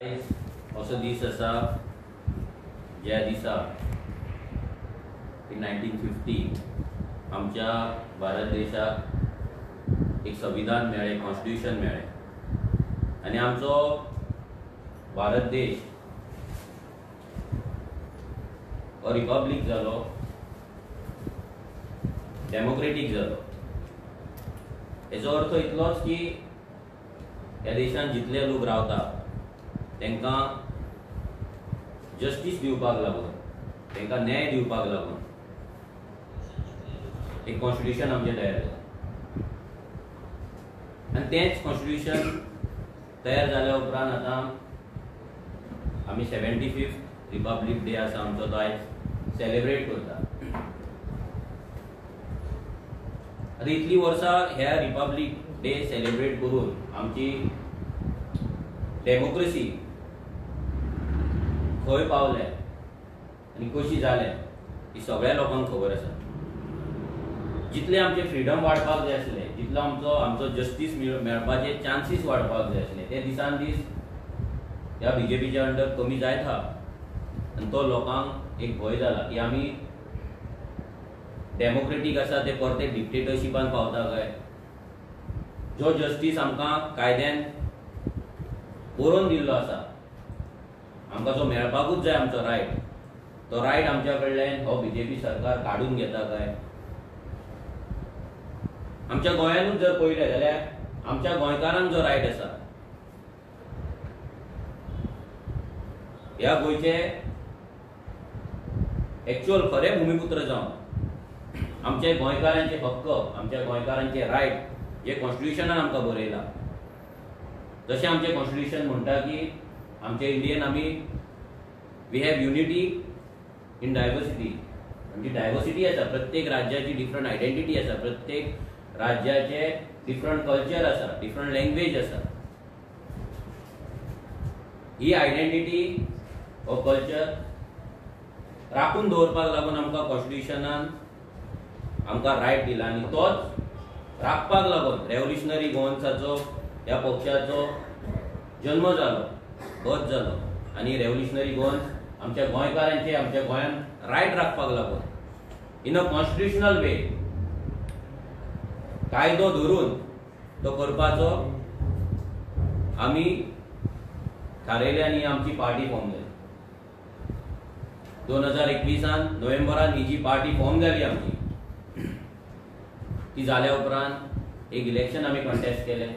असो दीस आसा ज्या दिसा इन 1950 आमच्या भारत देशाक एक संविधान मेळ्ळें, कॉन्स्टिट्यूशन मेळ्ळें आनी आमचो भारत देश हो रिपब्लीक जालो, डेमोक्रेटीक जालो. हेचो अर्थ इतलोच की ह्या देशान जितले लोक रावता तांकां जस्टीस दिवपाक लागून, तांकां न्याय दिवपाक लागून एक कॉन्स्टिट्यूशन आमचें तयार जालें. आनी तेंच कॉन्स्टिट्यूशन तयार जाल्या उपरांत आतां आमी 75th रिपब्लीक डे आसा आमचो तो आयज सेलेब्रेट करता. आतां इतलीं वर्सां ह्या रिपब्लीक डे सेलेब्रेट करून आमची डेमोक्रेसी खंय पावले आनी कशी जाले ही सगळ्या लोकांक खबर आसा. जितले आमचे फ्रीडम वाडपाक जाय आसले, जितलो आमचो जस्टीस मेळपाचे चान्सीस वाडपाक जाय आसले, ते दिसान दीस ह्या बीजेपीच्या अंडर कमी जायत आहा. आनी तो लोकांक एक भंय जाला की आमी डेमोक्रेटीक आसा ते परते डिक्टेटरशिपान पावता काय. जो जस्टीस आमकां कायद्यान बरोवन दिल्लो आसा, आमकां जो मेळपाकूच जाय आमचो रायट, तो रायट आमच्या कडल्यान हो बीजेपी सरकार काडून घेता काय. आमच्या गोंयानूच जर पळयलें जाल्यार आमच्या गोंयकारांक जो रायट आसा, ह्या गोंयचे एक्चुअल खरे भूमिपुत्र जावन आमचे गोंयकारांचे हक्क, आमच्या गोंयकारांचे रायट जे कॉन्स्टिट्यूशनान आमकां बरयला. जशें आमचें कॉन्स्टिट्यूशन म्हणटा की आमचे इंडियेन आमी we have unity in diversity. आमची डायवर्सिटी आसा, प्रत्येक राज्याची डिफरंट आयडेंटिटी आसा, प्रत्येक राज्याचे डिफरंट कल्चर आसा, डिफरंट लँग्वेज आसा. ही आयडेंटिटी हो कल्चर राखून दवरपाक लागून आमकां कॉन्स्टिट्यूशनान आमकां रायट दिला. आनी तोच राखपाक लागून रेव्होल्युशनरी गोवन्साचो ह्या पक्षाचो जल्म जालो, बर्थ जालो. आनी रेव्होल्युशनरी गोवन्स आमच्या गोंयकारांचे, आमच्या गोंयान रायट राखपाक लागून इन अ कॉन्स्टिट्यूशनल वे कायदो धरून तो करपाचो आमी थारायलें आनी आमची पार्टी फॉर्म जाली. 2021 नोव्हेंबरान ही जी पार्टी फॉर्म जाली आमची, ती जाल्या उपरांत एक इलेक्शन आमी कॉन्टेस्ट केलें.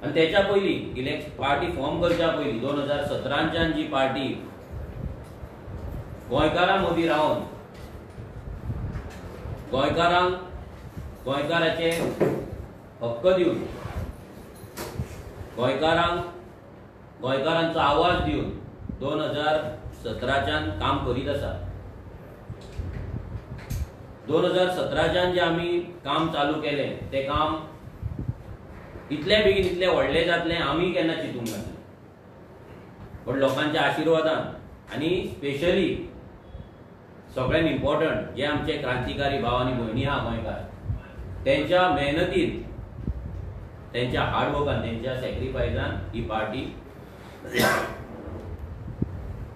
आनी तेच्या पयलीं पार्टी फॉर्म करच्या पयलीं 2017च्यान जी पार्टी गोंयकारां मदीं रावन गोंयकाराचे हक्क दिवन, गोंयकारांचो आवाज दिवन 2017च्यान काम करीत आसा. 2017च्यान जे आमी काम चालू केलें, तें काम इतले बेगीन इतले व्हडलें जातलें आमी केन्ना चिंतूंक नासलें. पण लोकांच्या आशिर्वादान आनी स्पेशली सगळ्यान इम्पॉर्टंट जे आमचे क्रांतिकारी भाव आनी भयणी आहा गोंयकार, तेंच्या मेहनतीन, तेंच्या हार्डवर्कान, तेंच्या सॅक्रिफायसान ही पार्टी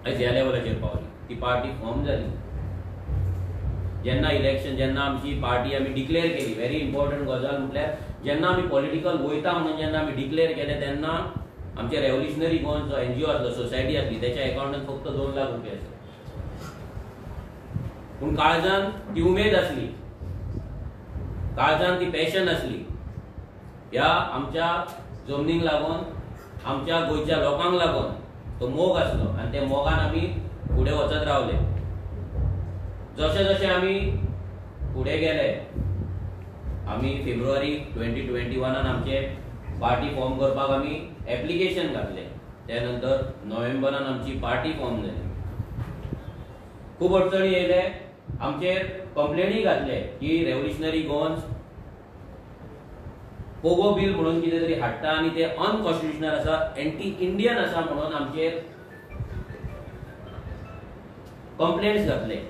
आयज ह्या लेवलाचेर पावली. ती पार्टी फॉर्म जाली. जेन्ना आमची पार्टी आमी डिक्लेअर केली, व्हेरी इम्पॉर्टंट गजाल म्हटल्यार जेन्ना आमी पॉलिटिकल वयता म्हणून जेन्ना आमी डिक्लेअर केलें, तेन्ना आमचे रेव्होल्युशनरी गोवन जो एनजीओ आसलो, सोसायटी आसली, तेच्या अकाउंटान फक्त 2 लाख रुपया आसले. पूण काळजान ती उमेद आसली, काळजान ती पॅशन आसली. ह्या आमच्या जमनीक लागून, आमच्या गोंयच्या लोकांक लागून तो मोग आसलो आनी त्या मोगान आमी फुडें वचत रावले. जशें जशें आमी फुडें गेले, आमी फेब्रुवारी 2021 आमचे पार्टी फॉर्म करपाक आमी एप्लिकेशन घातलें. त्यानंतर नोव्हेंबरान आमची पार्टी फॉर्म जाली. खूब अडचणी येयले, आमचेर कंप्लेनी घातले की रेव्होल्युशनरी गोवन्स पोगो बील म्हणून कितें तरी हाडटा आनी ते अनकॉन्स्टिट्यूशनल आसा, एंटी इंडियन आसा म्हणून आमचेर कंप्लेंट्स घातले.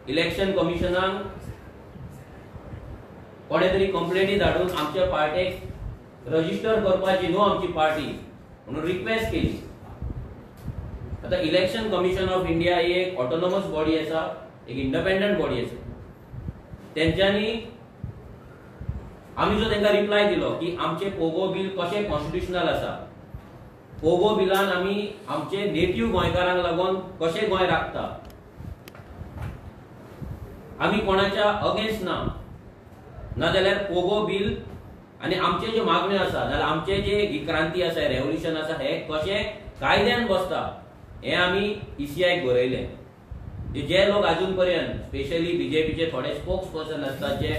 इलेक्शन कमिशनाक कोणे तरी कंप्लेनी धाडून आमच्या पार्टेक रजिस्टर करपाची न्हू आमची पार्टी म्हणून रिक्वेस्ट केली. आता इलेक्शन कमिशन ऑफ इंडिया ही एक ऑटोनॉमस बॉडी आसा, एक इंडिपेंडंट बॉडी आसा. त्यांच्यानी आम्ही जो त्यांना रिप्लाय दिलो की आमचे पोगो बिल कशे कॉन्स्टिट्युशनल आसा, पोगो बिलान आम्ही आमचे नेटिव्ह गोंयकारांक लागून कशे गोंय राखता, आम्ही कोणाच्या अगेन्स्ट ना जाल्यार पोगो बिल आणि आमचे जे मागण्यो आसा जाल्यार आमचे जे क्रांती आसा, रेव्होल्युशन आसा, हे कशे कायद्यान बसता हे आम्ही ईसीआयक बरयले. जे लोक अजून पर्यंत स्पेशली बीजेपीचे थोडे स्पोक्स पर्सन असतात जे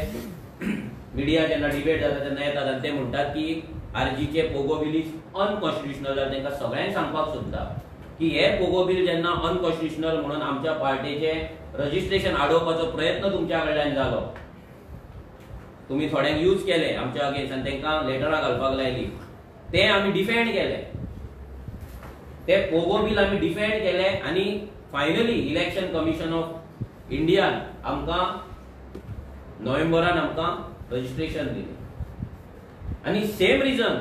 मिडिया जेन्ना डिबेट जाता तेन्ना येतात आणि ते म्हणतात की आरजीचे पोगो बिल इज अनकॉन्स्टिट्युशनल. जाल्यार तांकां सगळ्यांक सांगपाक सोदता की हे पोगो बिल जेन्ना अनकॉन्स्टिट्युशनल म्हणून आमच्या पार्टीचे रजिस्ट्रेशन आडोवपाचो प्रयत्न तुमच्या कडल्यान जालो, तुम्ही थोड्यांक यूज केले आमच्या अगेन्स्ट आणि तांकां लेटरां घालपाक लायली, ते आमी डिफेंड केले. ते पोगो बिल आमी डिफेंड केले आणि finally election commission of Indian आमकां नोव्हेंबरान आमकां रजिस्ट्रेशन दिलें. आणि सेम रिजन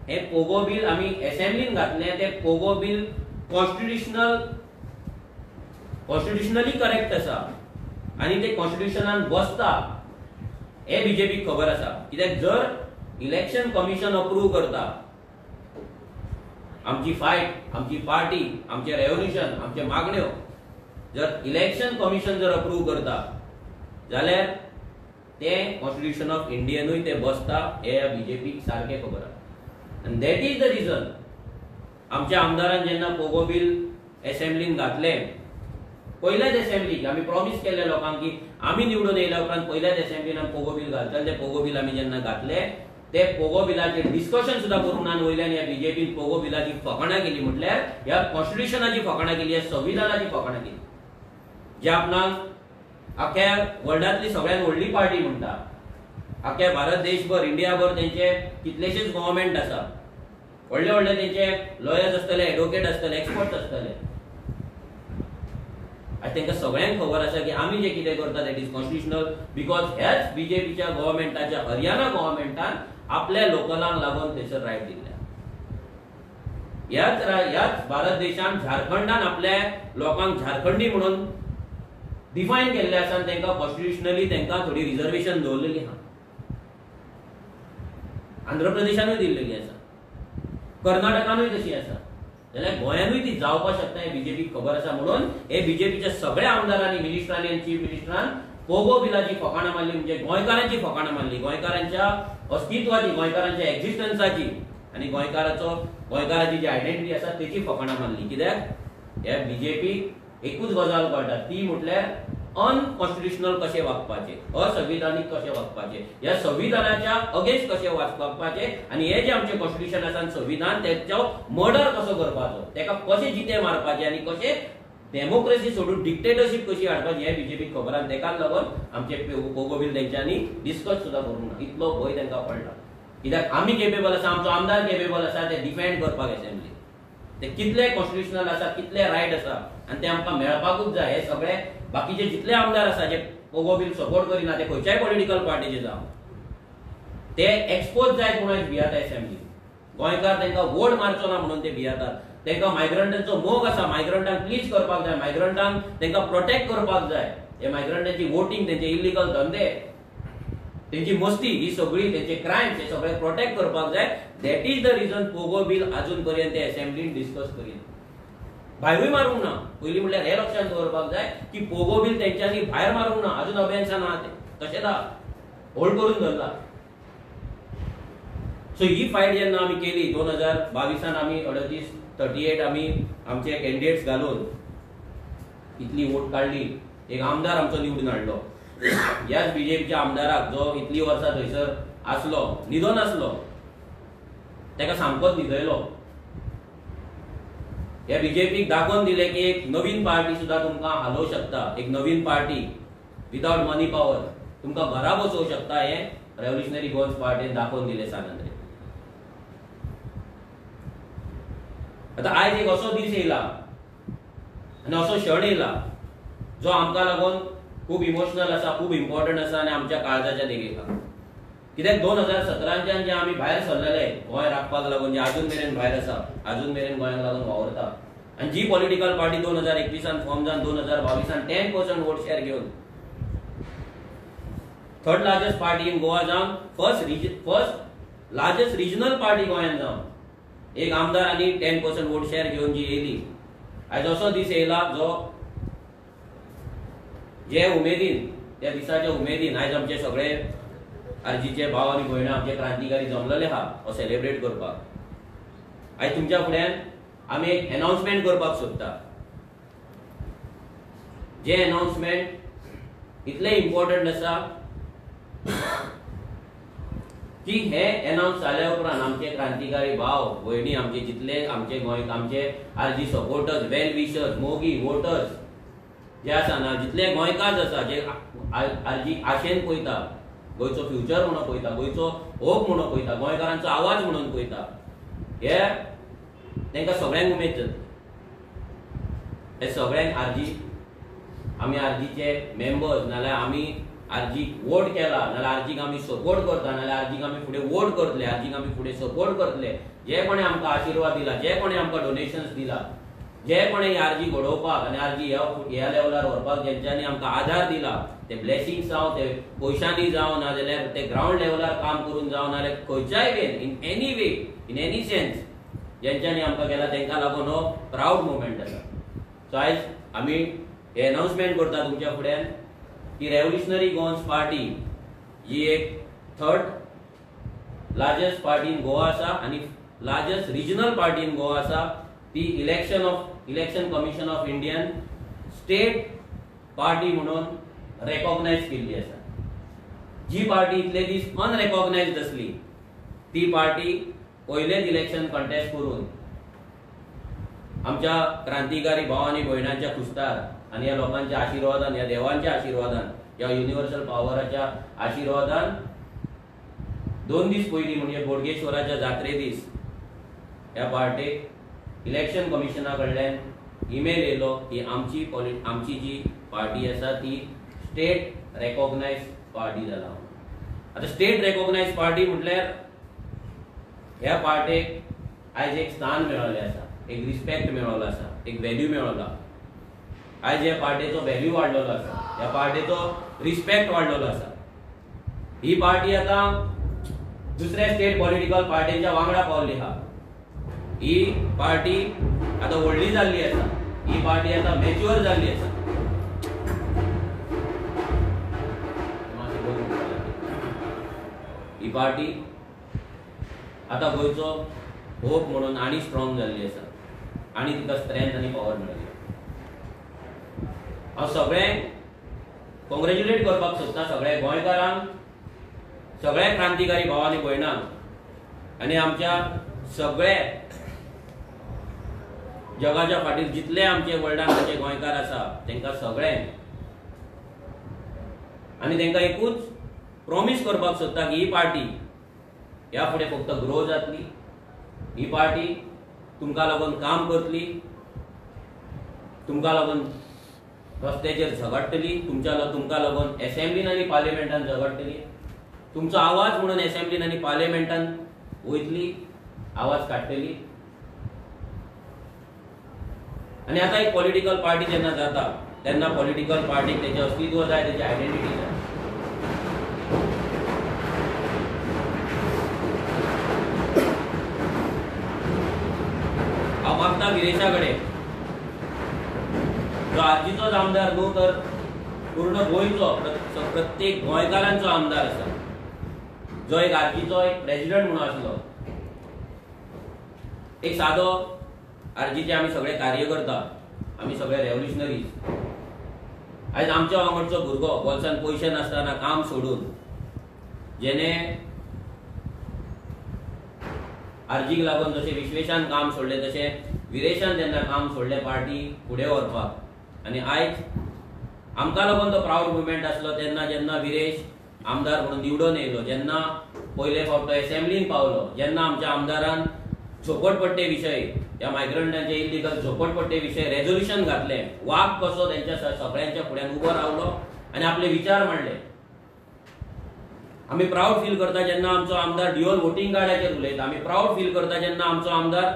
हे पोगो बिल आमी असेंब्लीन घातले, ते पोगो बिल कॉन्स्टिट्युशनली करेक्ट आसा आणि ते कॉन्स्टिट्युशनान बसता हे बीजेपीक खबर आसा. कित्याक जर इलेक्शन कमिशन अप्रूव्ह करता आमची फायट, आमची पार्टी, आमचे रेव्होल्युशन, आमचे मागण्यो जर इलेक्शन कमिशन जर अप्रूव्ह करता जाल्यार ते कॉन्स्टिट्युशन ऑफ इंडियनूय ते बसता हे बीजेपीक सारखे खबर आसा. And that is the region आमच्या आमदारान जेन्ना पोगो बिल असेंब्लीन घातले, पहिल्याच असेंब्लीक आमी प्रॉमिस केले लोकांक की आमी निवडून येयल्या उपरांत पहिल्याच असेंब्लीन आमी पोगो बिल घालतले. ते पोगो बिल आमी जेन्ना घातले ते पोगो बिलाचे डिस्कशन सुद्धा करूंक ना. वयल्यान ह्या बीजेपीन पोगो बिलाची फकाणां केली, म्हटल्यार ह्या कॉन्स्टिट्युशनाची फकाणां केली, ह्या संविधानाची फकाणां केली. जे आपणाक आख्या वर्ल्डातली सगळ्यात व्हडली पार्टी म्हणटा, आख्या भारत देशभर इंडियाभर तेंचे कितलेशेच गव्हर्नमेंट आसा, व्हडले व्हडले तेंचे लॉयर्स आसतले, एडवोकेट आसतले, एक्सपर्ट आसतले. तांकां सगळ्यांक खबर आसा की आमी जे कितें करता दॅट इज कॉन्स्टिट्युशनल, बिकॉज ह्याच बीजेपीच्या गव्हर्नमेंटाच्या हरियाणा गव्हर्नमेंटान आपल्या लोकलांक लागून थंयसर रायट दिल्या. ह्याच भारत देशान झारखंडान आपल्या लोकांक झारखंडी म्हणून डिफायन केल्ले आसा आणि तांकां कॉन्स्टिट्युशनली तांकां थोडी रिजर्वेशन दवरलेली आहा. आंध्र प्रदेशानूय दिल्लेली आसा, कर्नाटकानूय तशी आसा, जाल्यार गोंयानूय ती जावपाक शकता हे बीजेपीक खबर आसा. म्हणून हे बीजेपीच्या सगळ्या आमदारांनी, मिनिस्टरांनी आणि चीफ मिनिस्टरान पोगो बिलाची फकाणां मारली, म्हणजे गोंयकारांची फकाणां मारली, गोंयकारांच्या अस्तित्वाची, गोंयकारांच्या एक्झिस्टन्साची आणि गोंयकाराची जी आयडेंटिटी आसा तेची फकाणां मारली. कित्याक ह्या बीजेपीक एकूच गजाल कळटा, ती म्हटल्यार अनकॉन्स्टिट्युशनल कशे वागपाचे, असंविधानीक कशे वागपाचे, ह्या संविधानाच्या अगेन्स्ट कशे वागपाचे आणि हे जे आमचे कॉन्स्टिट्युशन आसा संविधान तेचो मर्डर कसो करपाचो, तेका कशे जिते मारपाचे आणि कशे डेमोक्रेसी सोडून डिक्टेटरशिप कशी हाडपाची हे बीजेपीक खबर आसा. तेकाच लागून आमचे पोगो बिल तेंच्यांनी डिस्कस सुद्धा करूंक ना. इतलो भंय तांकां पडला. कित्याक आमी केपेबल आसा, आमचो आमदार केपेबल आसा ते डिफेंड करपाक असेंब्ली. ते कितले कॉन्स्टिट्युशनल आसा, कितले रायट आसा आणि ते आमकां मेळपाकूच जाय. हे सगळे बाकीचे जितले आमदार आसा जे पोगो बिल सपोर्ट करिना, ते खंयच्याय पॉलिटिकल पार्टीचे जावं, ते एक्सपोज जायत म्हणून भियाता असेंब्ली. गोंयकार तांकां वोट मारचो ना म्हणून ते भियातात. तांकां मायग्रंटांचो मोग आसा, मायग्रंटांक प्लीज करपाक जाय, मायग्रंटांक तांकां प्रोटेक्ट करपाक जाय. हे मायग्रंटांची वोटिंग, तेंचे इलिगल धंदे, तेंची मस्ती, ही सगळी तेंचे क्रायम्स, हे सगळे प्रोटेक्ट करपाक जाय. That is the region Pogo bill अजून पर्यंत ते असेंब्लीन डिस्कस करिना, भायरूय मारूंक ना. पयलीं म्हणल्यार हे लक्षांत दवरपाक जाय की पोगो बिल तेंच्यांनी भायर मारूंक ना. अजून अभ्यासान आहा ते तशेंच आहा, होल्ड करून धरला. सो ही फायट जेन्ना आमी केली 2022 आमी 38 आमी आमचे कॅन्डिडेट्स घालून इतली वोट काडली, एक आमदार आमचो निवडून हाडलो. ह्याच बीजेपीच्या आमदाराक जो इतली वर्सां थंयसर आसलो, न्हिदो नासलो, ताका सामकोच न्हिदयलो. ह्या बीजेपीक दाखोवन दिले की एक नवीन पार्टी सुद्धा तुमकां हालोवंक शकता. एक नवीन पार्टी विदाउट मनी पॉवर तुमकां घरा बसोवंक शकता. हे रेव्होल्युशनरी गोल्स पार्टीन दाखोवन दिले सानंद्रे. आता आयज एक असो दीस येयला आनी असो क्षण येयला जो आमकां लागून खूब इमोशनल आसा, खूब इम्पॉर्टंट आसा आनी आमच्या काळजाच्या देगेक आसा. कित्याक 2017च्यान जे आमी भायर सरलेले गोंय राखपाक लागून जे अजून मेरेन भायर आसा, अजून मेरेन गोंयांक लागून वावरता, आनी जी पॉलिटिकल पार्टी 2021 फॉर्म जावन 2022 10% वोट शेअर घेवन third largest party in Goa जावन फर्स्ट लार्जेस्ट रिजनल पार्टी गोंयांत जावन एक आमदार आनी 10% वोट शेअर घेवन जी येयली, आयज असो दीस येयला जो जे उमेदीन त्या दिसाच्या उमेदीन आयज आमचे सगळे आरजीचे भाव आनी भयणा आमचे क्रांतिकारी जमलेले आहा हो सेलिब्रेट करपाक। आयज तुमच्या फुड्यान आमी एक अनाउन्समेंट करपाक सोदता। जे अनाउन्समेंट इतले इम्पॉर्टंट आसा की हे अनाउन्स जाल्या उपरांत आमचे क्रांतिकारी भाव भयणी आमचे जितले आमचे गोंय आमचे आरजी सपोर्टर्स, वेल विशर्स, मोगी, वोटर्स जे आसा ना, जितले गोंयकार आसा जे आरजी आशेन पळयता, गोंयचो फ्युचर म्हणून पळयता, गोंयचो होप म्हणून पळयता, गोंयकारांचो आवाज म्हणून पळयता, हे तांकां सगळ्यांक उमेद जाता। हे सगळ्यांक आमी आरजीचे मेंबर्स नाल्यार आमी आरजीक वोट केला नाल्यार आरजीक आमी सपोर्ट करता नाल्यार आरजीक आमी फुडें वोट करतले, आरजीक आमी फुडें सपोर्ट करतले, जे कोणी आमकां आशिर्वाद दिला, जे कोणी आमकां डोनेशन्स दिला, जे कोणी आरजी घडोवपाक आनी आरजी ह्या लेवलार व्हरपाक जेंच्यांनी आमकां आधार दिला, ते ब्लेसिंग्स जावं, ते पयशांनी जावं नाजाल्यार ते ग्राउंड लेवलार काम करून जावं नाल्यार खंयच्याय when in any way in any sense जेंच्यांनी आमकां केला तांकां लागून हो प्राउड मुवमेंट आसा। सो आयज आमी हे अनाउन्समेंट करता तुमच्या फुड्यान की रेव्होल्युशनरी गोवन्स पार्टी ही एक third largest party in Goa आसा आनी largest regional party in Goa आसा। ती election commission of Indian state party म्हणून रेकॉग्नाइज केल्ली आसा। जी पार्टी इतले दीस अनरेकॉग्नाइज्ड आसली ती पार्टी पयलेच इलेक्शन कंटेस्ट करून आमच्या क्रांतिकारी भाव आनी भयणांच्या कुस्तार आनी ह्या लोकांच्या आशिर्वादान, ह्या देवांच्या आशिर्वादान, ह्या युनिवर्सल पावराच्या आशिर्वादान 2 दीस पयलीं म्हणजे बोडगेश्वराच्या जात्रे दीस ह्या पार्टीक इलेक्शन कमिशना कडल्यान ईमेल येयलो की आमची जी पार्टी आसा ती स्टेट रेकॉग्नाइज पार्टी जाला। आता स्टेट रेकॉग्नाइज पार्टी म्हटल्यार ह्या पार्टीक आयज एक स्थान मेळ्ळें आसा, एक रिस्पेक्ट मेळ्ळो आसा, एक व्हॅल्यू मेळ्ळो। आयज ह्या पार्टीचो व्हॅल्यू वाडलेलो आसा, ह्या पार्टीचो रिस्पेक्ट वाडलेलो आसा। ही पार्टी आता दुसऱ्या स्टेट पॉलिटिकल पार्टींच्या वांगडा पावली आहा। ही पार्टी आता व्हडली जाल्ली आसा, ही पार्टी आता मॅच्युअर जाल्ली आसा। ही पार्टी आता गोंयचो होप म्हणून आनी स्ट्रॉंग जाल्ली आसा आनी तिका स्ट्रेंथ आनी पॉवर मेळ्ळी। हांव सगळ्यांक कॉंग्रॅच्युलेट करपाक सोदता, सगळ्या गोंयकारांक, सगळ्या क्रांतिकारी भाव आनी भयणांक आनी आमच्या सगळ्या जगाच्या फाटीर जितले आमचे वर्ल्डान आमचे गोंयकार आसा तांकां सगळ्यांक आनी तांकां एकूच प्रॉमिस करपाक सोदता की ही पार्टी ह्या फुडें फक्त ग्रो जातली, ही पार्टी तुमकां लागून काम करतली, तुमकां लागून रस्त्याचेर झगडटली, तुमकां लागून असेंब्लीन आनी पार्लिमेंटान झगडटली, तुमचो आवाज म्हणून असेंब्लीन आनी पार्लिमेंटान वयतली, आवाज काडटली। आनी आतां एक पॉलिटिकल पार्टी जेन्ना जाता तेन्ना पॉलिटिकल पार्टीक तेजें अस्तित्व जाय, तेजी आयडेंटिटी जाय। हांव मागता गिरेशा कडेन जो आरजीचोच आमदार न्हू तर पूर्ण गोंयचो प्रत्येक गोंयकारांचो आमदार आसा, जो एक आरजीचो एक प्रेसिडेंट म्हणून आसलो, एक सादो आरजीचे आमी सगळे कार्यकर्ता, आमी सगळे रेव्होल्युशनरीज, आयज आमच्या वांगडचो भुरगो बोल्सान पयशे नासतना काम सोडून जेणे आरजीक लागून जशें विश्वेशान काम सोडलें तशें विरेशान जेन्ना काम सोडलें पार्टी फुडें व्हरपाक, आनी आयज आमकां लागून तो प्राउड मुवमेंट आसलो तेन्ना जेन्ना विरेश आमदार म्हणून निवडून येयलो, जेन्ना पयले फावट असेंब्लीन पावलो, जेन्ना आमच्या आमदारान झोपडपट्टे विशय, ह्या मायग्रंटांचे इल्लीगल झोपडपट्टे विशय रेझोल्युशन घातलें, वाग कसो तेंच्या सगळ्यांच्या फुड्यान उबो रावलो आनी आपले विचार मांडले। आमी प्राउड फील करता जेन्ना आमचो आमदार ड्युअल वोटिंग कार्डाचेर उलयता. आमी प्राउड फील करता जेन्ना आमचो आमदार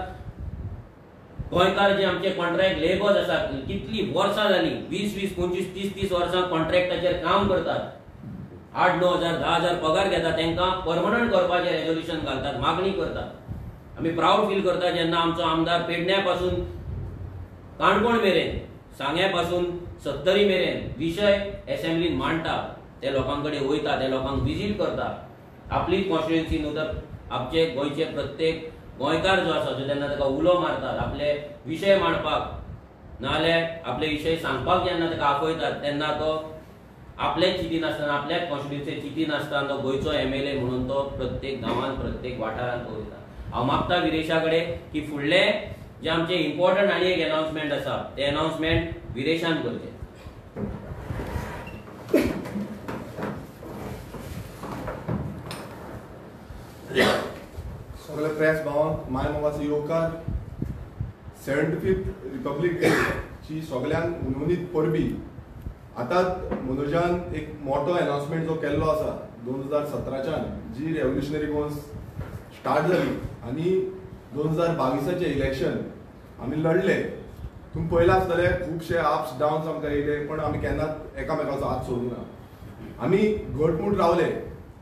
गोंयकार जे आमचे कॉन्ट्रॅक्ट लेबर्स आसात, कितली वर्सां जाली, 20-20, 25, 30-30 वर्सां कॉन्ट्रॅक्टाचेर काम करतात, 8-9 हजार 10 हजार पगार घेतात, तांकां परमनंट करपाचें रेजोल्युशन घालतात, मागणी करतात. आमी प्राउड फील करता जेन्ना आमचो आमदार पेडण्या पासून काणकोण मेरेन, सांग्या पासून सत्तरी मेरेन विशय असेंब्लीन मांडटा, ते लोकांकडे वयता, ते लोकांक विजीट करता. आपली कॉन्स्टिट्युएन्सी न्हू तर आमचे गोंयचे प्रत्येक गोंयकार जो आसा जो तेन्ना ताका उलो मारतात, आपले विशय मांडपाक नाजाल्यार आपले विशय सांगपाक जेन्ना ताका आपयतात तेन्ना तो आपल्याच चितीन आसतना, आपल्याच कॉन्स्टिट्युएन्सी चितीन आसतना तो गोंयचो MLA म्हणून तो प्रत्येक गांवांत प्रत्येक वाठारांत तो वयता. हांव मागता विरेशा कडेन की फुडले जे आमचे इम्पॉर्टंट आनी एक अनाउन्समेंट आसा ते अनाउन्समेंट विरेशान करचे. सगळे प्रेस भावांक माय मोगाचो येवकार. 75th रिपब्लीक डे ची सगळ्यांक उर्वरीत परबी. आतांच मनोजान एक मोठो अनाउन्समेंट जो केल्लो आसा 2017च्यान, जी रेव्होल्युशनरी गोन्स स्टार्ट जाली आनी 2022चे इलेक्शन आमी लढले. तुम्ही पळयलां आसतलें खुबशे अप्स डाउन्स आमकां येयले, पण आमी केन्नाच एकामेकाचो हात सोडूंक ना. आमी घटमूट रावले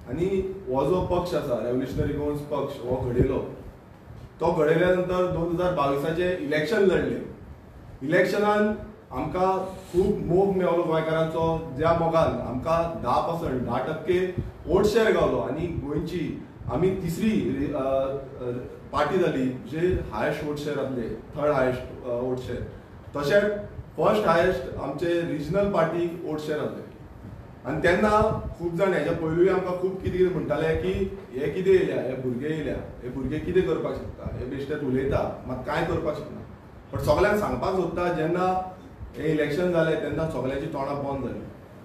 आनी हो जो पक्ष आसा रेव्होल्युशनरी गोन्स पक्ष हो घडयलो. तो घडयल्या नंतर 2022चे इलेक्शन लढले. इलेक्शनान आमकां खूब मोग मेळलो गोंयकारांचो, ज्या मोगान आमकां 10% वोट शेअर गावलो आनी गोंयची आमी तिसरी पार्टी जाली जे हायेस्ट वोट शेअर आसले, थर्ड हायेस्ट वोट शेअर. तशेंच फर्स्ट हायेस्ट आमचे रिजनल पार्टी वोट शेअर आसले. आनी तेन्ना खूब जाण हेच्या पयलूय आमकां खूब कितें कितें म्हणटाले की हे कितें येयल्या, हे भुरगे येयल्या, हे भुरगे कितें करपाक शकता, हे बेश्टेच उलयता, मात कांय करपाक शकना. बट सगळ्यांक सांगपाक सोदता जेन्ना हे इलेक्शन जालें तेन्ना सगळ्यांची तोंडां बंद जाली.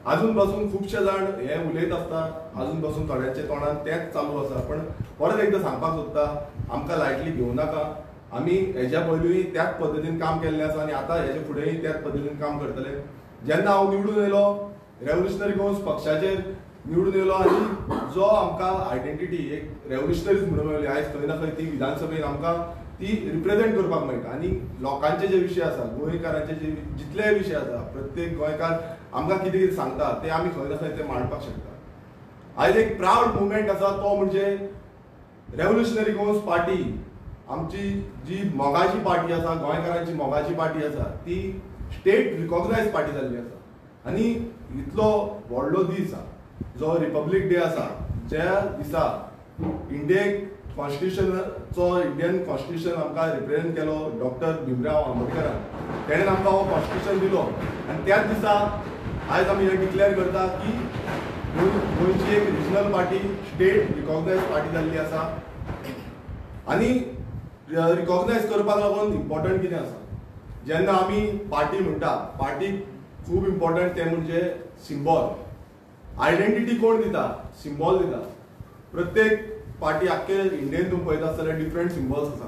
अजून पासून खुबशे जाण हे उलयत आसता, अजून पासून थोड्यांच्या तोंडान तेंच चालू आसा. पण परत एकदां सांगपाक सोदता, आमकां लायटली घेवं नाका. आमी हेच्या पयलूय त्याच पद्दतीन काम केल्लें आसा आनी आतां हेचे फुडेंय त्याच पद्दतीन काम करतले. जेन्ना हांव निवडून येयलो रेव्होल्युशनरी गोन्स पक्षाचेर निवडून येयलो आनी जो आमकां आयडेंटिटी एक रेव्होल्युशनरीज म्हणून मेळ्ळी, आयज खंय ना खंय ती विधानसभेन आमकां ती रिप्रेझेंट करपाक मेळटा. आनी लोकांचे जे विशय आसा, गोंयकारांचे जे जितले विशय आसा, प्रत्येक गोंयकार आमकां कितें कितें सांगता ते आमी खंय ना खंय ते मांडपाक शकता. आयज एक प्राउड मुवमेंट आसा तो म्हणजे रेव्होल्युशनरी गोन्स पार्टी, आमची जी मोगाची पार्टी आसा, गोंयकारांची मोगाची पार्टी आसा, ती स्टेट रिकॉग्नायज पार्टी जाल्ली आसा. आनी इतलो व्हडलो दीस जो रिपब्लीक डे आसा, ज्या दिसा इंडियेक कॉन्स्टिट्युशनाचो इंडियन कॉन्स्टिट्युशन आमकां रिप्रेझेंट केलो डॉक्टर भीमराव आंबेडकरान, तेणेन आमकां हो कॉन्स्टिट्युशन दिलो. आनी त्याच दिसा आयज आमी हे डिक्लेअर करता की गोंयची एक रिजनल पार्टी स्टेट रिकॉग्नायज पार्टी जाल्ली आसा. आनी रिकॉग्नायज करपाक लागून इम्पॉर्टंट कितें आसा, जेन्ना आमी पार्टी म्हणटा, पार्टीक खूब इम्पॉर्टंट ते म्हणजे सिम्बॉल. आयडेंटिटी कोण दिता, सिम्बॉल दिता. प्रत्येक पार्टी आख्खे इंडियेन तुम्ही पळयता आसतल्यार डिफरंट सिम्बॉल्स आसा.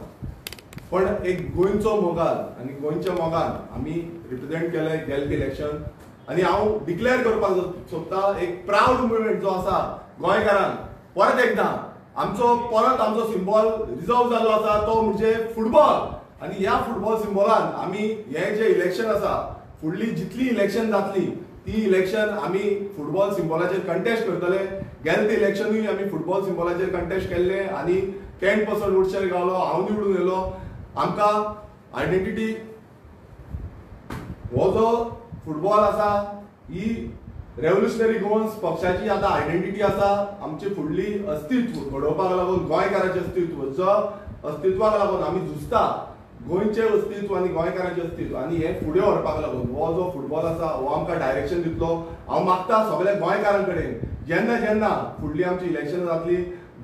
पण एक गोंयचो मोगाल आनी गोंयच्या मोगान आमी रिप्रेझेंट केले गेल्ले इलेक्शन. आनी हांव डिक्लेअर करपाक सोदता एक प्राउड मुवमेंट जो आसा गोंयकारांक. परत एकदां आमचो सिम्बॉल रिजर्व जाल्लो आसा तो म्हणजे फुटबॉल. आनी ह्या फुटबॉल सिम्बॉलान आमी हे जे इलेक्शन आसा, फुडली जितली इलेक्शन जातली ती इलेक्शन आमी फुटबॉल सिम्बॉलाचेर कंटेस्ट करतले. गेले ते इलेक्शनूय आमी फुटबॉल सिम्बॉलाचेर कंटेस्ट केल्ले आनी 10% वोट शेअर गावलो. हांव निवडून येयलो. आमकां आयडेंटिटी हो जो फुटबॉल आसा ही रेव्होल्युशनरी गोन्स पक्षाची आतां आयडेंटिटी आसा. आमची फुडली अस्तित्व घडोवपाक लागून गोंयकाराचें अस्तित्व, जो अस्तित्वाक लागून आमी झुजता, गोंयचें अस्तित्व आनी गोंयकारांचें अस्तित्व आनी हें फुडें व्हरपाक लागून हो जो फुटबॉल आसा हो आमकां डायरेक्शन दितलो. हांव मागता सगळ्या गोंयकारां कडेन जेन्ना जेन्ना फुडली आमची इलेक्शन जातली,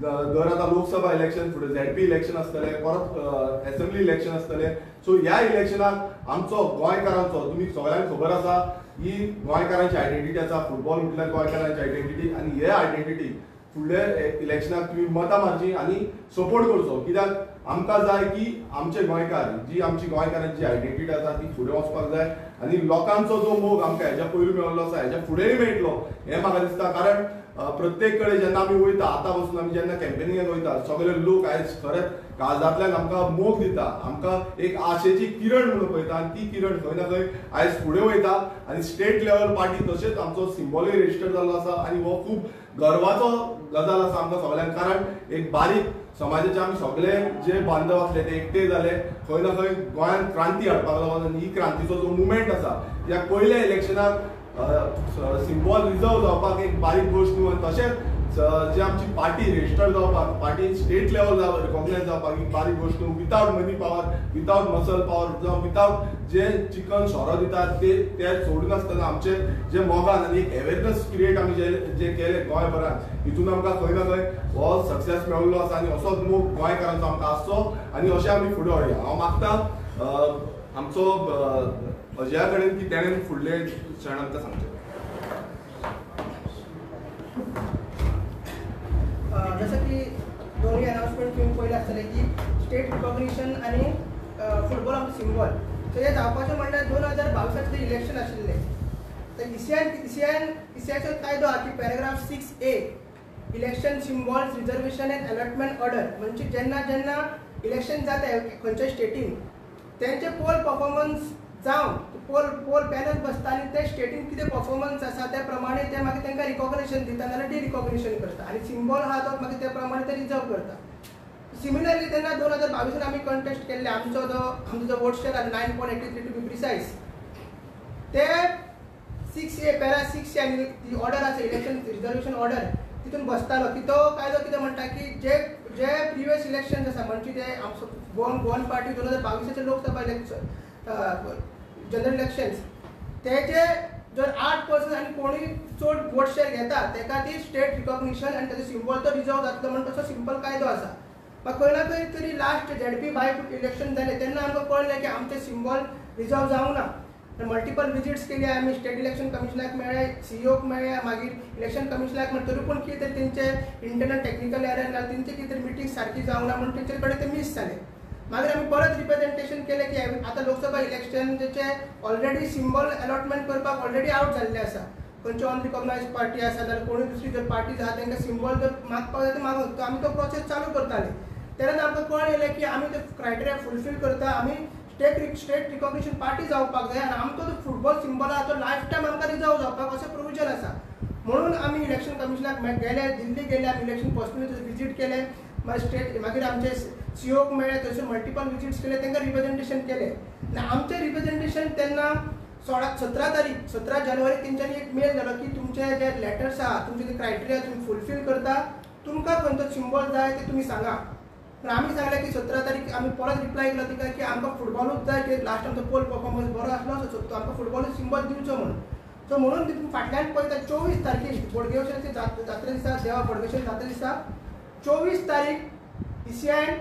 दर आतां लोकसभा इलेक्शन, फुडें ZP इलेक्शन आसतलें, परत असेंब्ली इलेक्शन आसतलें. सो ह्या इलेक्शनाक आमचो गोंयकारांचो, तुमी सगळ्यांक खबर आसा ही गोंयकारांची आयडेंटिटी आसा. फुटबॉल म्हटल्यार गोंयकारांची आयडेंटिटी आनी हे आयडेंटिटी फुडले इलेक्शनाक तुमी मतां मारची आनी सपोर्ट करचो. कित्याक आमकां जाय की आमचे गोंयकार जी आमची गोंयकारांची आयडेंटिटी आसा ती फुडें वचपाक जाय आनी लोकांचो जो मोग आमकां हेज्या पयलीं मेळिल्लो आसा हेज्या फुडेंय मेळटलो हें म्हाका दिसता. कारण प्रत्येक कडेन जेन्ना आमी वयता आतां पासून आमी जेन्ना कॅम्पेनिंगेक वयता सगळे लोक आयज खरेंच काळजांतल्यान आमकां मोग दिता, आमकां एक आशेची किरण म्हणून पळयता आनी ती किरण खंय ना खंय आयज फुडें वयता आनी स्टेट लेवल पार्टी तशेंच आमचो सिंबॉलूय रेजिस्टर जाल्लो आसा आनी हो खूब गर्वाचो गजाल आसा आमकां सगळ्यांक. कारण एक बारीक समाजाचे आमी सगळे जे बांदव आसले ते एकठांय जाले खंय ना खंय गोंयांत क्रांती हाडपाक लागून आनी ही क्रांतीचो जो मुवमेंट आसा ह्या पयल्या इलेक्शनाक सिंबॉल रिजर्व जावपाक एक बारीक गोश्ट न्हू. आनी तशेंच जी आमची पार्टी रेजिस्टर जावपाक पार्टी स्टेट लेवल रिकॉग्नायज जावपाक एक बारीक गोश्ट न्हू. विथावट मनी पावर, विथावट मसल पावर जावं विथावट जे चिकन सोरो दितात ते सोडनासतना आमचे जे मोगान आनी एक अवेरनेस क्रिएट आमी जे केले गोंयभरात हितून आमकां खंय ना खंय हो सक्सेस मेळिल्लो आसा आनी असोच मोग गोंयकारांचो आमकां आसचो आनी अशें आमी फुडें वळया. हांव मागता आमचो अजया कडेन की तेणें फुडले क्षण आमकां सांगचे. जसं की दोन्ही अनाउन्समेंट तुम्ही पळयलें आसतलें की स्टेट रिकॉग्निशन आणि फुटबॉल आमचो सिंबॉल सो हे जावपाचें म्हणल्यार 2022 जे इलेक्शन आशिल्लें तर इसीआयचो कायदो आहा की paragraph 6A election सिंबॉल्स reservation end allotment order म्हणजे जेन्ना इलेक्शन जाता खंयच्या स्टेटीन तेंचे पोल परफॉर्मन्स जावन पोल पॅनल बसता आनी ते स्टेटीन कितें परफॉर्मन्स आसा त्या प्रमाणे ते मागीर तांकां रिकॉग्निशन दिता नाजाल्यार डिरिकॉग्निशन करता आनी सिंबॉल आहा तो मागीर त्या प्रमाणे ते रिजर्व करता. सिमिलरली तेन्ना 2022 आमी कंटेस्ट केल्ले आमचो जो वोट शेअर आहा 9.83 टू बी प्रिसायज ते 6A पॅरा 6A आनी ती ऑर्डर आसा इलेक्शन रिजर्वेशन ऑर्डर तितून बसतालो की तो कायदो कितें म्हणटा की जे प्रिवियस इलेक्शन आसा म्हणजे ते Goan party 2022 Lok Sabha election general elections तेजे जर 8% आनी कोणी चड वोट शेअर घेता तेका ती स्टेट रिकॉग्निशन आनी तेजो सिंबॉल तो रिजर्व जातलो म्हणून तसो सिंपल कायदो आसा. मात खंय ना खंय तरी लास्ट ZP बाय इलेक्शन जालें तेन्ना आमकां कळलें की आमचे सिंबॉल रिजर्व जावंक ना. मल्टिपल विजिट्स केली आमी स्टेट इलेक्शन कमिशनाक मेळ्ळे, CEOक मेळ्ळे, मागीर इलेक्शन कमिशनाक मेळ्ळे तरी पूण कितें तरी तेंचे इंटरनल टेक्निकल एरर ना तेंचे कितें तरी मिटींग सारकी जावंक ना म्हणून तेंचे कडेन ते मिस जालें. मागीर आमी परत रिप्रेझेंटेशन केलें की आतां लोकसभा इलेक्शनचे ऑलरेडी सिंबॉल अलॉटमेंट करपाक ऑलरेडी आउट जाल्ले आसा. खंयच्यो अनरिकॉग्नायज पार्टी आसा जाल्यार कोणी दुसरी जर पार्टीज आहा तांकां सिंबॉल जर मागपाक जाय ते मागूंक तो आमी तो प्रोसेस चालू करताले. तेन्ना आमकां कळलें की आमी ते क्रायटेरिया फुलफील करता आमी स्टेट रिकॉग्निशन पार्टी जावपाक जाय आनी आमचो जो फुटबॉल सिंबॉल आहा तो लायफ टायम आमकां रिजर्व जावपाक अशें प्रोविजन आसा. म्हणून आमी इलेक्शन कमिशनाक गेले, दिल्ली गेले, आमी इलेक्शन पर्सनली विजीट केले, मागीर आमचे CEOक मेळ्ळे, थंयसर मल्टिपल विजिट्स केले, तांकां रिप्रेझेंटेशन केलें. आमचें रिप्रेझेंटेशन तेन्ना 17 जानेवारी तेंच्यांनी एक मेल धाडलो की तुमचे जे लेटर्स आहा तुमचे जे क्रायटेरिया तुमी फुलफील करता तुमकां खंयचो सिंबॉल जाय ते तुमी सांगा. आमी सांगलें की 17 तारीख आमी परत रिप्लाय केलो तिका की आमकां फुटबॉलूच जाय की लास्ट आमचो पोल परफॉर्मन्स बरो आसलो सो आमकां फुटबॉलूच सिंबॉल दिवचो म्हणून. सो म्हणून तितून फाटल्यान पळयता 24 तारखेक बोडगेश्वराचे जात्रे दिसा देवा बोडगेश्वर जात्रे दिसा 24 तारीख इसीआयन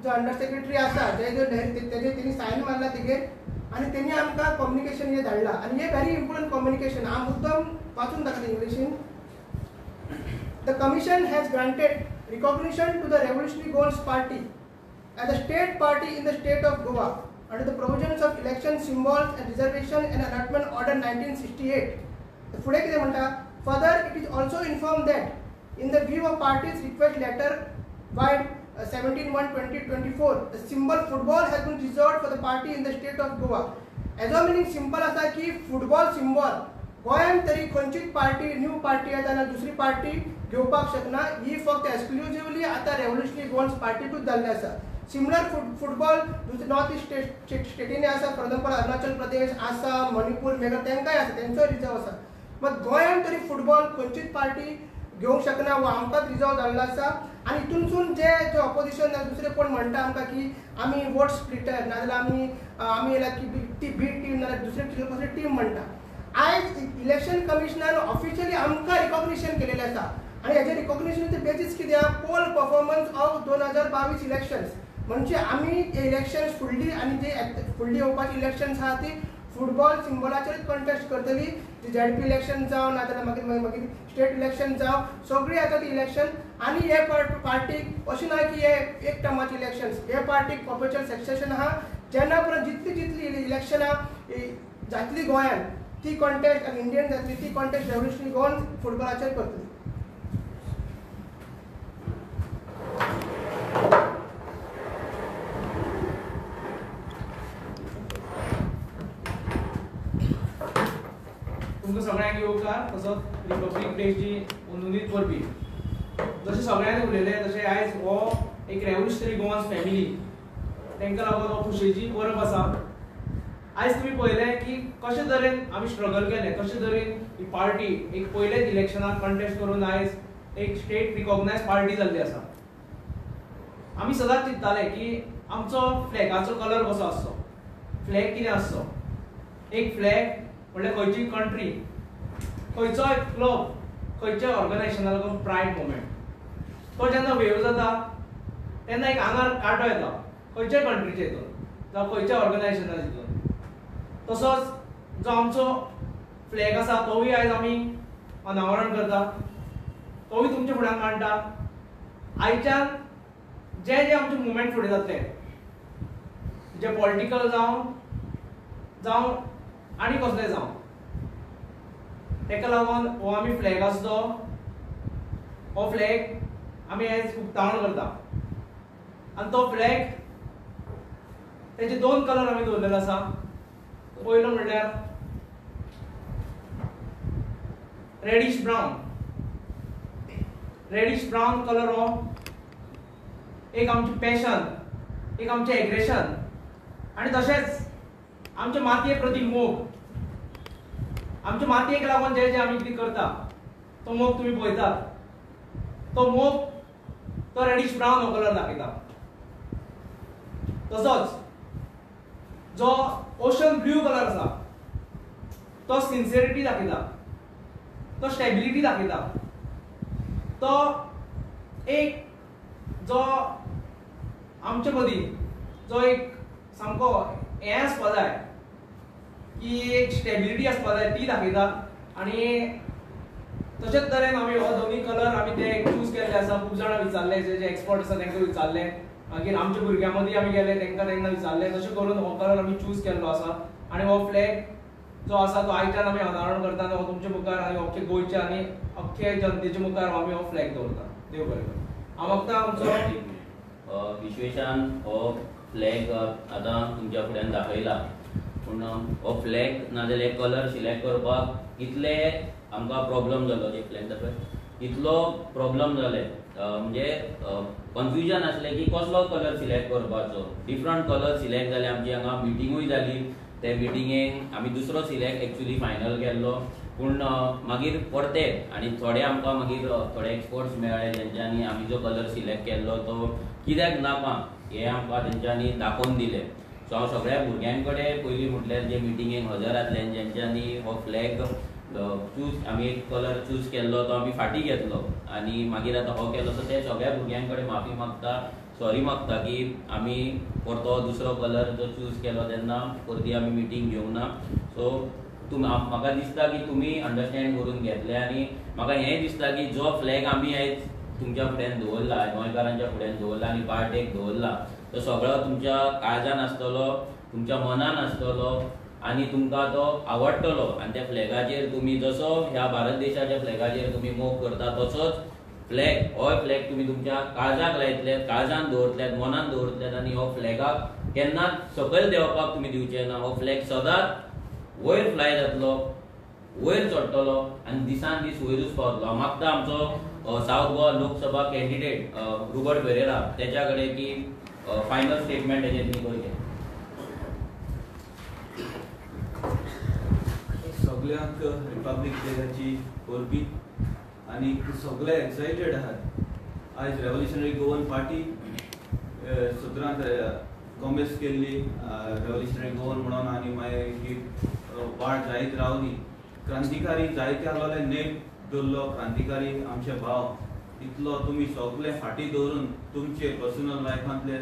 जो अंडर सेक्रेटरी आसा तेजे तेणी सायन मारला तेजेर आनी तेणी आमकां कम्युनिकेशन हे धाडला आनी हे व्हेरी इम्पॉर्टंट कम्युनिकेशन हांव मुद्दम वाचून दाखयलें इंग्लिशीन. The commission has granted recognition to the Revolutionary Goans Party as a state party in the state of Goa under the provisions of election symbols and reservation and allotment order 1968. पुढे कितें म्हणटा further it is also informed that in the view of party's request letter wide 17/1/2024 the symbol football has been reserved for the party in the state of Goa. as a meaning simple असा की football symbol गोंयांत तरी खंयचीच party new party येता ना दुसरी party घेवपाक शकना. ही फक्त एक्सक्लुझिवली आतां रेव्होल्युशनरी गोन्स पार्टीकूच जाल्ली आसा. सिमिलर फुटबॉल नॉर्थ इस्ट स्टेटींनी आसा, फॉर एग्जांपल अरुणाचल प्रदेश, आसाम, मणिपूर, मेघालय तांकांय आसा, तेंचोय रिजर्व आसा. बट गोंयांत तरी फुटबॉल खंयचीच पार्टी घेवंक शकना वो आमकांच रिजर्व जाल्लो आसा. आनी हितूनसून जे ऑपोजिशन दुसरे कोण म्हणटा आमकां की आमी वोट स्प्लिटर नाजाल्यार आमी ती बी टीम नाजाल्यार दुसरे टीम म्हणटा. आयज इलेक्शन कमिशनान ऑफिशियली आमकां रिकॉग्निशन केलेलें आसा आनी हेजे रिकॉग्निशनाचे बेजीस कितें आहा पोल परफॉर्मन्स ऑफ 2022 इलेक्शन्स म्हणजे आमी इलेक्शन्स फुडली आनी जे फुडली येवपाची इलेक्शन्स आहा ती फुटबॉल सिंबॉलाचेर कॉन्टेस्ट करतली. ZP इलेक्शन जावं नाजाल्यार मागीर स्टेट इलेक्शन जावं सगळीं आता ती इलेक्शन. आनी हे पार्टीक अशें ना की हे एक टर्माचे इलेक्शन. हे पार्टीक परपेच्युअल सक्सेशन आहा. जेन्ना पर्यंत जितली इलेक्शनां जातली गोंयांत ती कॉन्टेस्ट आनी इंडियन जातली ती कॉन्टेस्ट रेव्होल्युशनरी गोवन फुटबॉलाचेर करतली. तुमकां सगळ्यांक येवकार. तसोच रिपब्लीक डेची उन्नतीत करपी जशें सगळ्यांनी उलयलें तशें आयज हो एक रेव्होल्युशनरी गोवन्स फॅमिली तांकां लागून हो खुशेची परब आसा. आयज तुमी पळयलें की कशे तरेन आमी स्ट्रगल केलें, कशे तरेन ही पार्टी एक पयलेच इलेक्शनाक कॉन्टेस्ट करून आयज एक स्टेट रिकॉग्नायज पार्टी जाल्ली आसा. आमी सदांच चिंतताले की आमचो फ्लॅगाचो कलर कसो आसचो, फ्लॅग कितें आसचो. एक फ्लॅग म्हणल्यार खंयची कंट्री, खंयचो एक क्लब, खंयच्या ऑर्गनायजेशना लागून प्रायड मोमेंट. तो जेन्ना वेव जाता तेन्ना एक आंगार काटो येता खंयच्याय कंट्रीचे हितून जावं खंयच्या ऑर्गनायजेशना हितून. तसोच जो आमचो फ्लॅग आसा तोवूय आयज आमी अनावरण करता, तोवूय तुमच्या फुड्यान मांडटा. आयच्यान जे आमचे मुवमेंट फुडें जातले, जे पॉलिटिकल जावं आनी कसले जावं, तेका लागून हो आमी फ्लॅग आसा हो फ्लॅग आमी आयज उक्तावण करता. आनी तो फ्लॅग तेचे 2 कलर आमी दवरलेले आसा. पयलो म्हणल्यार रेडिश ब्रावन कलर हो एक आमची पॅशन, एक आमचें एग्रेशन आनी तशेंच आमच्या मातये प्रती मोग. आमच्या मातयेक लागून जे आमी कितें करता तो मोग तुमी पळयतात. तो मोग तो रेडिश ब्रावन हो कलर दाखयता. तसोच जो ओशन ब्लू कलर आसा तो सिन्सियरिटी दाखयता, तो स्टेबिलिटी दाखयता. तो एक जो आमचे मदीं जो एक सामको हें आसपा जाय की एक स्टेबिलिटी आसपा जाय ती दाखयता. आनी तशेंच तरेन आमी हो दोनी कलर आमी ते चूज केल्ले आसा. खूब जाणां विचारले, जे एक्सपर्ट आसा तांकां विचारले, मागीर आमच्या भुरग्यां मदीं आमी गेले तांकां तेन्ना विचारले. तशें करून हो कलर आमी चूज केल्लो आसा. आनी हो फ्लॅग जो आसा तो आयच्यान आमी अनावरण करता आनी हो तुमच्या मुखार आनी अख्खे गोंयचे आनी अख्खे जनतेच्या मुखार आमी हो फ्लॅग दवरता. देव बरें करूं. हांव मागता आमचो विश्वेशान हो फ्लॅग आतां तुमच्या फुड्यान दाखयला. पूण हो फ्लॅग नाजाल्यार कलर सिलेक्ट करपाक इतले आमकां प्रॉब्लम जालो. जे फ्लॅग दाखय इतलो प्रॉब्लम जाले, म्हणजे कन्फ्युजन आसलें की कसलो कलर सिलेक्ट करपाचो. डिफरंट कलर सिलेक्ट जाले. आमची हांगा मिटिंगूय जाली. ते मिटिंगेक आमी दुसरो सिलेक्ट एक्चुली फायनल केल्लो. पूण मागीर परते आनी थोडे आमकां मागीर थोडे एक्सपर्ट्स मेळ्ळे तेंच्यांनी आमी जो कलर सिलेक्ट केल्लो तो कित्याक नाका हें आमकां तेंच्यांनी दाखोवन दिलें. सो हांव सगळ्या भुरग्यां कडेन पयलीं म्हटल्यार जे मिटिंगेक हजर आसले जेंच्यांनी हो फ्लॅग आमी एक कलर चूज केल्लो तो आमी फाटीं घेतलो आनी मागीर आतां हो केलो. सो ते सगळ्या भुरग्यां कडेन माफी मागता, सॉरी मागता की आमी परतो दुसरो कलर जो चूज केलो तेन्ना परती आमी मिटींग घेवंक ना. सो म्हाका दिसता की तुमी अंडरस्टँड करून घेतले. आनी म्हाका हेंय दिसता की जो फ्लॅग आमी आयज तुमच्या फुड्यान दवरला, गोंयकारांच्या फुड्यान दवरला आनी पार्टेक दवरला, तो सगळो तुमच्या काळजान आसतलो, तुमच्या मनान आसतलो आनी तुमकां तो आवडटलो. आनी त्या फ्लॅगाचेर तुमी जसो ह्या भारत देशाच्या फ्लॅगाचेर तुमी मोग करता तसोच फ्लॅग हो फ्लॅग तुमी तुमच्या काळजाक लायतले, काळजान दवरतल्यात, मनान दवरतल्यात आनी हो फ्लॅगाक केन्नाच सकयल देंवपाक तुमी दिवचे ना. हो फ्लॅग सदांच वयर फ्लाय जातलो, वयर चडटलो आनी दिसान दीस वयरूच पावतलो. हांव मागता आमचो south Goa Lok Sabha candidate Robert Pereira तेच्या कडेन की फायनल स्टेटमेंट तेजेर तुमी करचें. सगळ्यांक रिपब्लीक डेची परबी आनी सगळे एक्सायटेड आहात. आयज रेव्होल्युशनरी गोवन पार्टी 17 कॉमेस केल्ली रेव्होल्युशनरी गोवन म्हणून आनी मागीर वाड जायत रावली. क्रांतिकारी जायते आहलोले नेट दवरलो क्रांतिकारी आमचे भाव. इतलो तुमी सगळे फाटीं दवरून तुमचे पर्सनल लायफांतले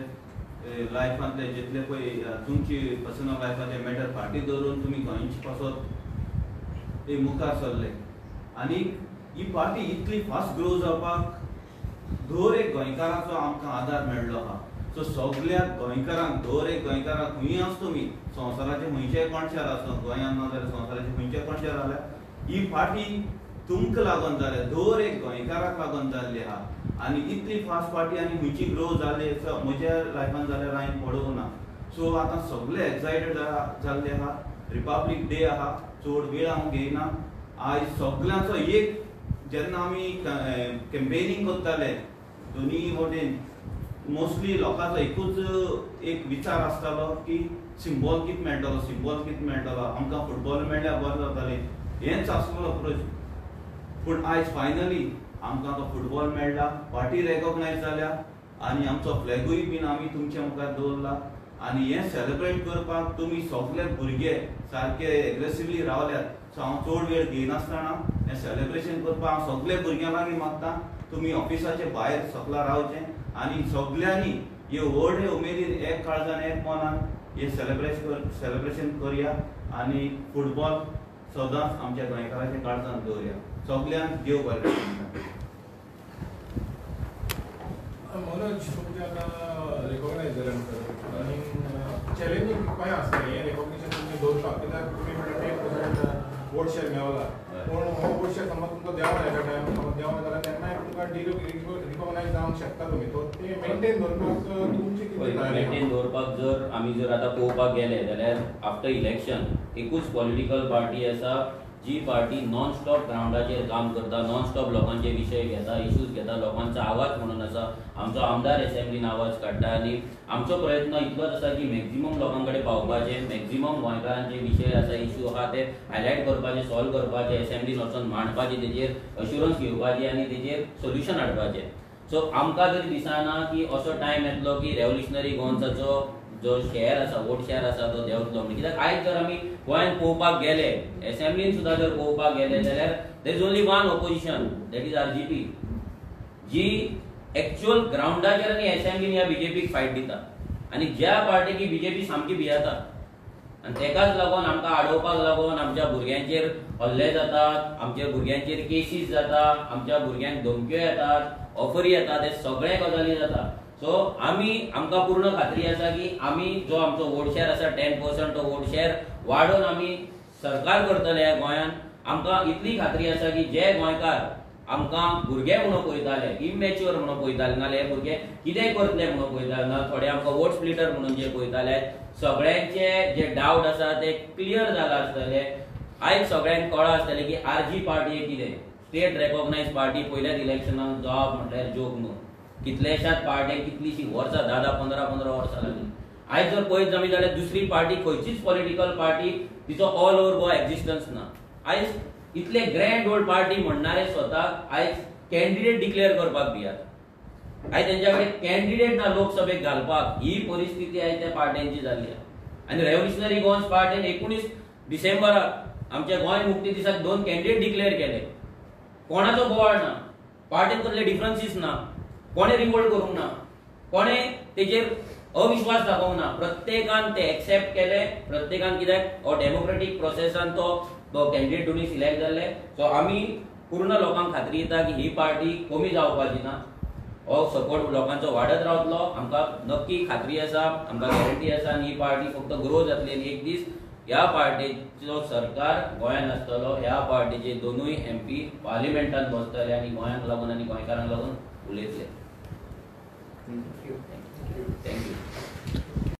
लायफांतले जितले पळय तुमची पर्सनल लायफाचे मॅटर फाटी दवरून तुमी गोंयची पासत मुखार सरले आनी ही पार्टी इतली फास्ट ग्रो जावपाक दर एक गोंयकाराचो आमकां आदार मेळ्ळो आहा. सो सगळ्या गोंयकारांक दर एक गोंयकारांक खंय आसा तुमी संवसाराचे खंयच्याय कोणशार आसा गोंयांत ना जाल्यार संवसाराचे खंयच्याय कोणशार जाल्यार ही पार्टी तुमकां लागून जाल्या दर एक गोंयकाराक लागून जाल्ली आहा आनी इतली फास्ट पार्टी आनी खंयची ग्रो जाली म्हज्या लायफान जाल्यार हांवें पळोवंक ना. सो आतां सगळे एक्सायटेड जाल्ले आहा. रिपब्लीक डे आहा चड वेळ हांव घेयना. आयज सगळ्यांचो एक जेन्ना आमी कॅम्पेनींग करताले दोनी वटेन मोस्टली लोकांचो एकूच एक विचार आसतालो की सिम्बॉल कित मेळटलो आमकां फुटबॉल मेळ्ळ्यार बरें जातालें हेंच आसलो अप्रोच. पूण आयज फायनली आमकां तो फुटबॉल मेळ्ळा पार्टी रेकॉग्नायज जाल्या आनी आमचो फ्लॅगूय बीन आमी तुमच्या मुखार दवरला आनी हें सेलिब्रेट करपाक तुमी सगळे भुरगे सारके एग्रेसिवली रावल्यात. सो हांव चड वेळ घेयनासतना हें सेलिब्रेशन करपाक हांव सगळे भुरग्यां लागीं मागता तुमी ऑफिसाचे भायर सकला रावचें आनी सगळ्यांनी हे व्हड उमेदीन एक काळजान एक मनान हे सेलिब्रेशन करुया आनी फुटबॉल सदांच आमच्या गोंयकाराच्या काळजान दवरुया. सगळ्यांक देव बरें. मनोज तुमचे आतां रिकॉग्नायज जाल्या आनी चॅलेंजींग काय आसता हें रिकॉग्निशन तुमी दवरपाक कित्याक तुमी म्हणटा 10% वोट शेअर मेळला पूण हो वोट शेअर समज तुमकां देंवना एका टायम समज देंवना जाल्यार तेन्नाय तुमकां रिकॉग्नायज जावंक शकता तुमी तो ते मेंटेन दवरपाक तुमची कितें मेंटेन दवरपाक जर आमी जर आतां पळोवपाक गेले जाल्यार आफ्टर इलेक्शन एकूच पॉलिटिकल पार्टी आसा जी पार्टी नॉन स्टॉप ग्राउंडाचेर काम करता नॉन स्टॉप लोकांचे विशय घेता इश्यूज घेता लोकांचो आवाज म्हणून आसा. आमचो आमदार असेंब्लीन आवाज काडटा आनी आमचो प्रयत्न इतलोच आसा की मॅक्झिमम लोकां कडेन पावपाचे मॅक्झिमम गोंयकारांचे विशय आसा इश्यू आहा ते हायलायट करपाचे सॉल्व करपाचे असेंब्लीन वचून मांडपाचे तेजेर अश्युरन्स घेवपाची आनी तेजेर सोल्युशन हाडपाचें. सो आमकां तरी दिसना की असो टायम येतलो की रेव्होल्युशनरी गोवन्साचो जो शेअर आसा वोट शेअर आसा तो देंवतलो म्हणजे कित्याक आयज जर आमी गोंयांत पळोवपाक गेले असेंब्लीन सुद्दां जर पळोवपाक गेले जाल्यार there is only one opposition that is RGP जी एक्चुअल ग्राउंडाचेर आनी असेंब्लीन ह्या बीजेपीक फायट दिता आनी ज्या पार्टीक ही बीजेपी सामकी भियेता आनी तेकाच लागून आमकां आडोवपाक लागून आमच्या भुरग्यांचेर हल्ले जातात आमच्या भुरग्यांचेर केसीस जाता आमच्या भुरग्यांक धमक्यो येतात ऑफरी येतात हे सगळे गजाली जाता. सो आमकां पूर्ण खात्री आसा की आमी जो आमचो वोट शेअर आसा 10% तो वोट शेअर वाडोवन आमी सरकार करतले ह्या गोंयांत. आमकां इतली खात्री आसा की जे गोंयकार आमकां भुरगे म्हणून पळयताले इमॅच्युअर म्हणून पळयताले नाल्यार हे भुरगे कितें करतले म्हणून पळयताले ना थोडे आमकां वोट स्प्लिटर म्हणून जे पळयताले सगळ्यांचे जे डावट आसा ते क्लियर जाला आसतले. आयज सगळ्यांक कळ्ळां आसतलें की RG पार्टी कितें स्टेट रेकॉग्नायज पार्टी पयल्याच इलेक्शनाक जॉब म्हटल्यार जोक न्हू. कितलेशाच पार्ट्यांक कितलीशी वर्सां 10-15 वर्सां लागली. आयज जर पळयत जमी जाल्यार दुसरी पार्टी खंयचीच पॉलिटिकल पार्टी तिचो ऑल ओव्हर गोवा एक्झिस्टन्स ना. आयज इतले ग्रँड ओल्ड पार्टी म्हणणारे स्वताक आयज कॅन्डिडेट डिक्लेअर करपाक भियात. आयज तेंच्या कडेन कॅन्डिडेट ना लोकसभेक घालपाक ही परिस्थिती आयज त्या पार्ट्यांची जाल्ली आहा. आनी रेव्होल्युशनरी गोवन्स पार्टीन 19 डिसेंबराक आमच्या गोंय मुक्ती दिसाक 2 कॅन्डिडेट डिक्लेअर केले. कोणाचो बोवाळ ना पार्टीन कसले डिफरन्सीस ना कोणे रिवोल्ट करूंक ना कोणे तेजेर अविश्वास दाखोवंक ना. प्रत्येकान ते एक्सेप्ट केले प्रत्येकान कित्याक हो डेमोक्रेटीक प्रोसेसान तो कॅन्डिडेट दोनी सिलेक्ट जाल्ले. सो आमी पूर्ण लोकांक खात्री दिता की ही पार्टी कमी जावपाची ना हो सपोर्ट लोकांचो वाडत रावतलो. आमकां नक्की खात्री आसा आमकां गॅरंटी आसा आनी ही पार्टी फक्त ग्रो जातली आनी एक दीस ह्या पार्टीचो सरकार गोंयांत आसतलो. ह्या पार्टीचे दोनूय MP पार्लिमेंटांत बसतले आनी गोंयांक लागून आनी गोंयकारांक लागून उलयतले. थँक्यू.